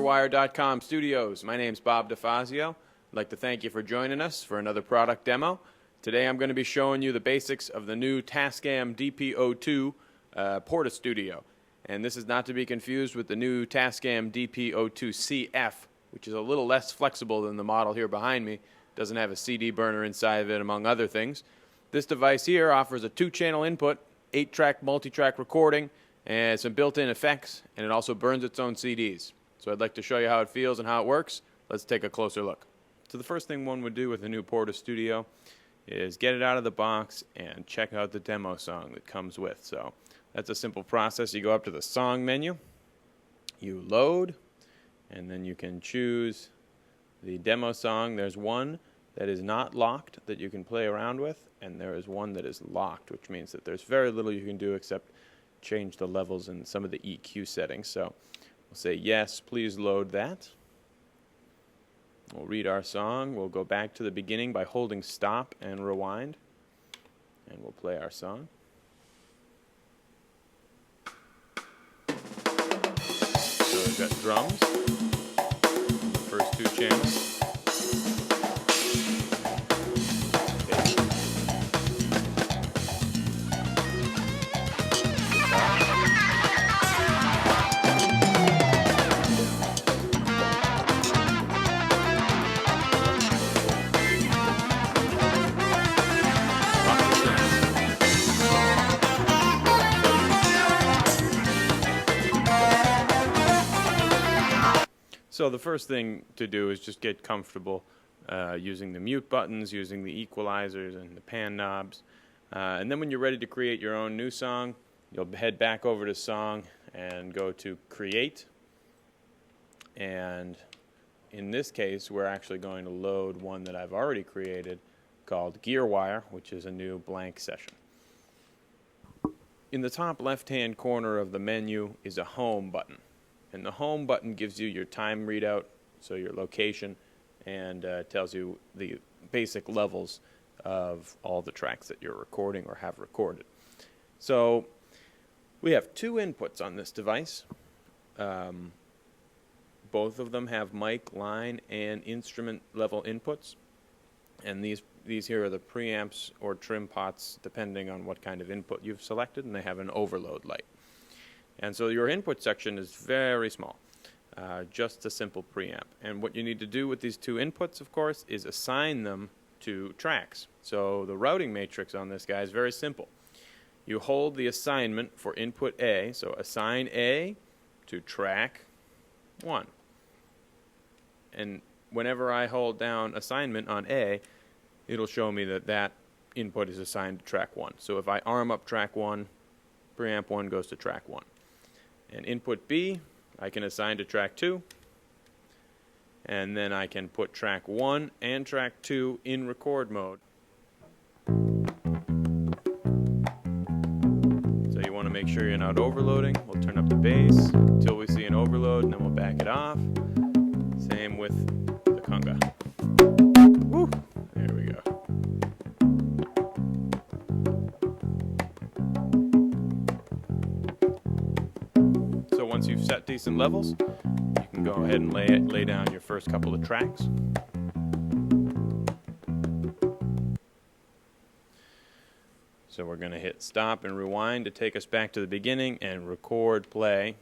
GearWire.com studios. My name's Bob DiFazio. I'd like to thank you for joining us for another product demo. Today I'm going to be showing you the basics of the new Tascam DP-02 Porta Studio. And this is not to be confused with the new Tascam DP-02 CF, which is a little less flexible than the model here behind me. Doesn't have a CD burner inside of it, among other things. This device here offers a 2-channel input, 8-track multi-track recording, and some built-in effects, and it also burns its own CDs. So I'd like to show you how it feels and how it works. Let's take a closer look. So the first thing one would do with the new Porta Studio is get it out of the box and check out the demo song that comes with. So that's a simple process. You go up to the song menu, you load, and then you can choose the demo song. There's one that is not locked that you can play around with, and there is one that is locked, which means that there's very little you can do except change the levels and some of the EQ settings. So we'll say yes, please load that. We'll read our song. We'll go back to the beginning by holding stop and rewind, and we'll play our song. So we've got drums in the first 2 channels. So the first thing to do is just get comfortable using the mute buttons, using the equalizers and the pan knobs. And then when you're ready to create your own new song, you'll head back over to Song and go to Create. And in this case, we're actually going to load one that I've already created called GearWire, which is a new blank session. In the top left-hand corner of the menu is a Home button. And the Home button gives you your time readout, so your location, and tells you the basic levels of all the tracks that you're recording or have recorded. So we have 2 inputs on this device. Both of them have mic, line, and instrument level inputs. And these here are the preamps or trim pots, depending on what kind of input you've selected, and they have an overload light. And so your input section is very small, just a simple preamp. And what you need to do with these 2 inputs, of course, is assign them to tracks. So the routing matrix on this guy is very simple. You hold the assignment for input A, so assign A to track 1. And whenever I hold down assignment on A, it'll show me that that input is assigned to track 1. So if I arm up track 1, preamp 1 goes to track 1. And input B, I can assign to track 2, and then I can put track 1 and track 2 in record mode. So you want to make sure you're not overloading. We'll turn up the bass until we see an overload, and then we'll back it off. Same with the conga. Woo! There we go. So once you've set decent levels, you can go ahead and lay down your first couple of tracks. So we're going to hit stop and rewind to take us back to the beginning and record play.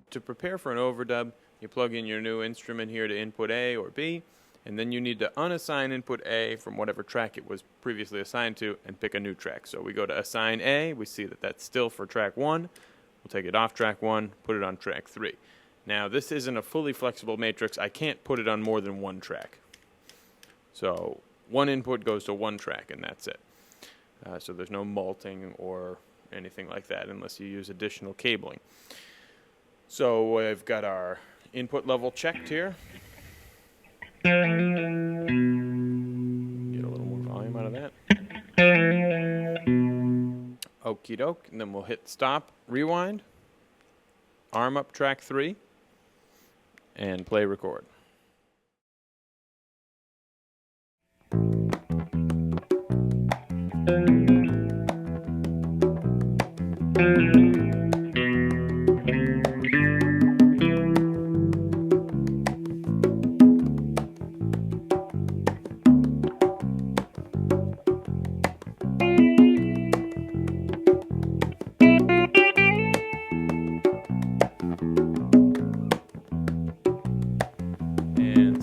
To prepare for an overdub, you plug in your new instrument here to input A or B, and then you need to unassign input A from whatever track it was previously assigned to and pick a new track. So we go to assign A, we see that that's still for track 1. We'll take it off track 1, put it on track 3. Now this isn't a fully flexible matrix. I can't put it on more than 1 track. So 1 input goes to 1 track, and that's it. So there's no multing or anything like that unless you use additional cabling. So we've got our input level checked here. Get a little more volume out of that. Okie doke, and then we'll hit stop, rewind, arm up track 3, and play record. And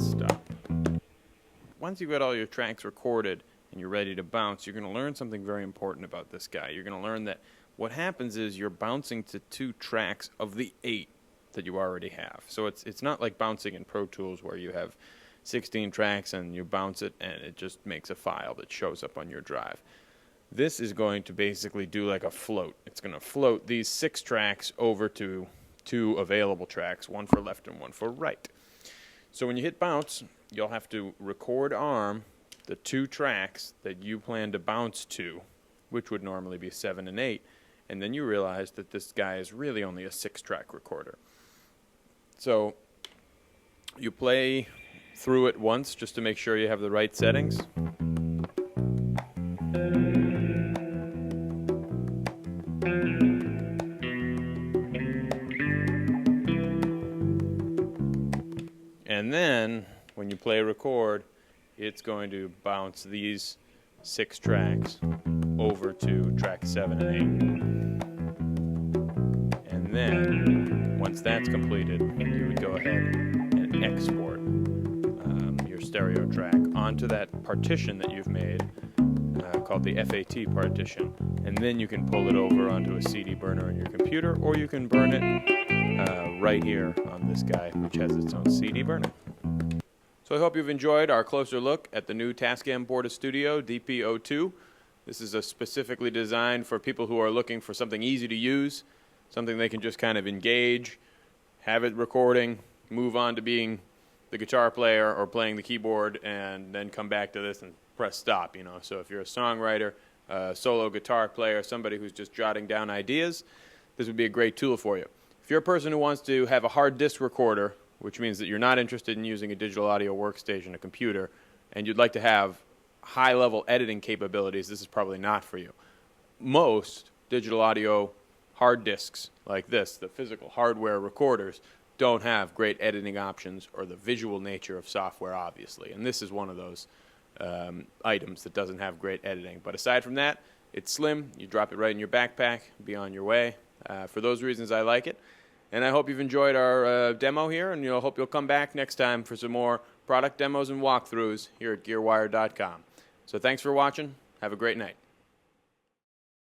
stop. Once you've got all your tracks recorded and you're ready to bounce, you're going to learn something very important about this guy. You're going to learn that what happens is you're bouncing to 2 tracks of the 8 that you already have. So it's not like bouncing in Pro Tools where you have 16 tracks and you bounce it and it just makes a file that shows up on your drive. This is going to basically do like a float. It's going to float these 6 tracks over to 2 available tracks, one for left and one for right. So when you hit bounce, you'll have to record arm the 2 tracks that you plan to bounce to, which would normally be 7 and 8, and then you realize that this guy is really only a 6-track recorder. So you play through it once just to make sure you have the right settings. And then, when you play record, it's going to bounce these 6 tracks over to track 7 and 8. And then, once that's completed, you would go ahead and export your stereo track onto that partition that you've made, called the FAT partition. And then you can pull it over onto a CD burner on your computer, or you can burn it right here on this guy, which has its own CD burner. So I hope you've enjoyed our closer look at the new Tascam Porta Studio DP-02. This is specifically designed for people who are looking for something easy to use, something they can just kind of engage, have it recording, move on to being the guitar player or playing the keyboard, and then come back to this and press stop. So if you're a songwriter, a solo guitar player, somebody who's just jotting down ideas, this would be a great tool for you. If you're a person who wants to have a hard disk recorder, which means that you're not interested in using a digital audio workstation, a computer, and you'd like to have high-level editing capabilities, this is probably not for you. Most digital audio hard disks like this, the physical hardware recorders, don't have great editing options or the visual nature of software, obviously. And this is one of those items that doesn't have great editing. But aside from that, it's slim. You drop it right in your backpack, be on your way. For those reasons, I like it. And I hope you've enjoyed our demo here, and hope you'll come back next time for some more product demos and walkthroughs here at GearWire.com. So thanks for watching. Have a great night.